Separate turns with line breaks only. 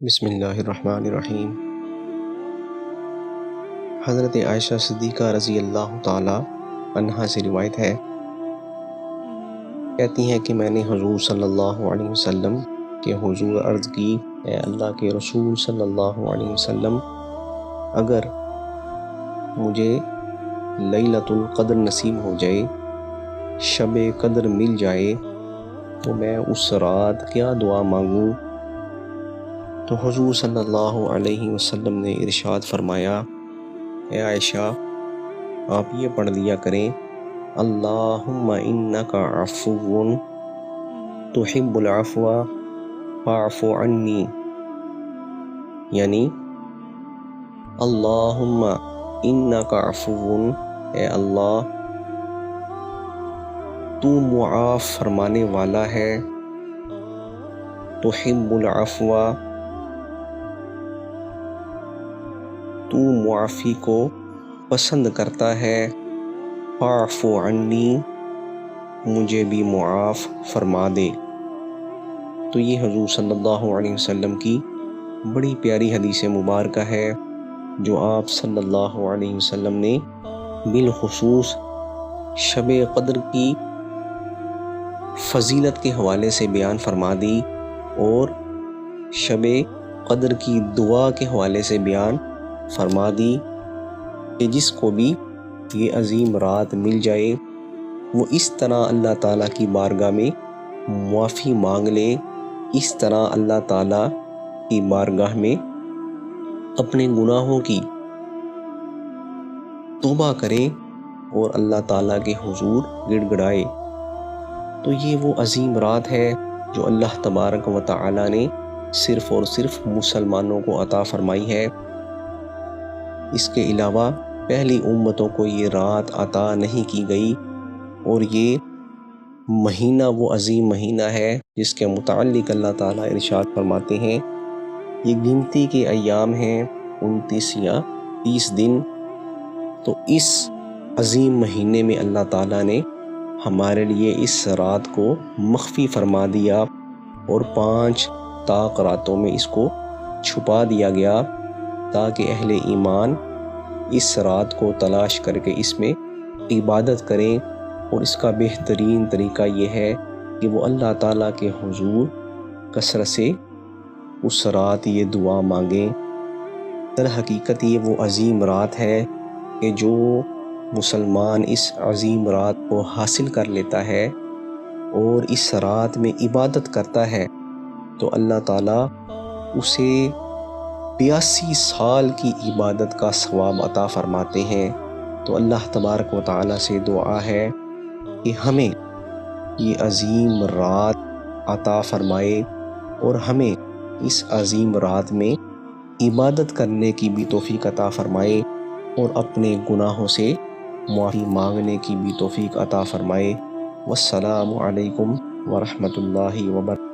بسم اللہ الرحمن الرحیم۔ حضرت عائشہ صدیقہ رضی اللہ تعالی عنہا سے روایت ہے، کہتی ہیں کہ میں نے حضور صلی اللہ علیہ وسلم کے حضور عرض کی، اے اللہ کے رسول صلی اللہ علیہ وسلم، اگر مجھے لیلۃ القدر نصیب ہو جائے، شب قدر مل جائے، تو میں اس رات کیا دعا مانگوں؟ تو حضور صلی اللہ علیہ وسلم نے ارشاد فرمایا، اے عائشہ، آپ یہ پڑھ لیا کریں، اللہم انک عفو تحب العفو فاعف عنی، یعنی اللہم انک عفو، اے اللہ تو معاف فرمانے والا ہے، تحب العفو تو معافی کو پسند کرتا ہے، فاعف عنی مجھے بھی معاف فرما دے۔ تو یہ حضور صلی اللہ علیہ وسلم کی بڑی پیاری حدیث مبارکہ ہے، جو آپ صلی اللہ علیہ وسلم نے بالخصوص شب قدر کی فضیلت کے حوالے سے بیان فرما دی، اور شب قدر کی دعا کے حوالے سے بیان فرما دی کہ جس کو بھی یہ عظیم رات مل جائے، وہ اس طرح اللہ تعالیٰ کی بارگاہ میں معافی مانگ لے، اس طرح اللہ تعالیٰ کی بارگاہ میں اپنے گناہوں کی توبہ کرے اور اللہ تعالیٰ کے حضور گڑ گڑائے۔ تو یہ وہ عظیم رات ہے جو اللہ تبارک و تعالیٰ نے صرف اور صرف مسلمانوں کو عطا فرمائی ہے۔ اس کے علاوہ پہلی امتوں کو یہ رات عطا نہیں کی گئی، اور یہ مہینہ وہ عظیم مہینہ ہے جس کے متعلق اللہ تعالیٰ ارشاد فرماتے ہیں، یہ گنتی کے ایام ہیں 29 یا 30 دن۔ تو اس عظیم مہینے میں اللہ تعالیٰ نے ہمارے لیے اس رات کو مخفی فرما دیا، اور 5 طاق راتوں میں اس کو چھپا دیا گیا، تاکہ اہل ایمان اس رات کو تلاش کر کے اس میں عبادت کریں۔ اور اس کا بہترین طریقہ یہ ہے کہ وہ اللہ تعالیٰ کے حضور کثرت سے اس رات یہ دعا مانگیں۔ در حقیقت یہ وہ عظیم رات ہے کہ جو مسلمان اس عظیم رات کو حاصل کر لیتا ہے اور اس رات میں عبادت کرتا ہے، تو اللہ تعالیٰ اسے 82 سال کی عبادت کا ثواب عطا فرماتے ہیں۔ تو اللہ تبارک و تعالیٰ سے دعا ہے کہ ہمیں یہ عظیم رات عطا فرمائے، اور ہمیں اس عظیم رات میں عبادت کرنے کی بھی توفیق عطا فرمائے، اور اپنے گناہوں سے معافی مانگنے کی بھی توفیق عطا فرمائے۔ والسلام علیکم ورحمۃ اللہ وبرکاتہ۔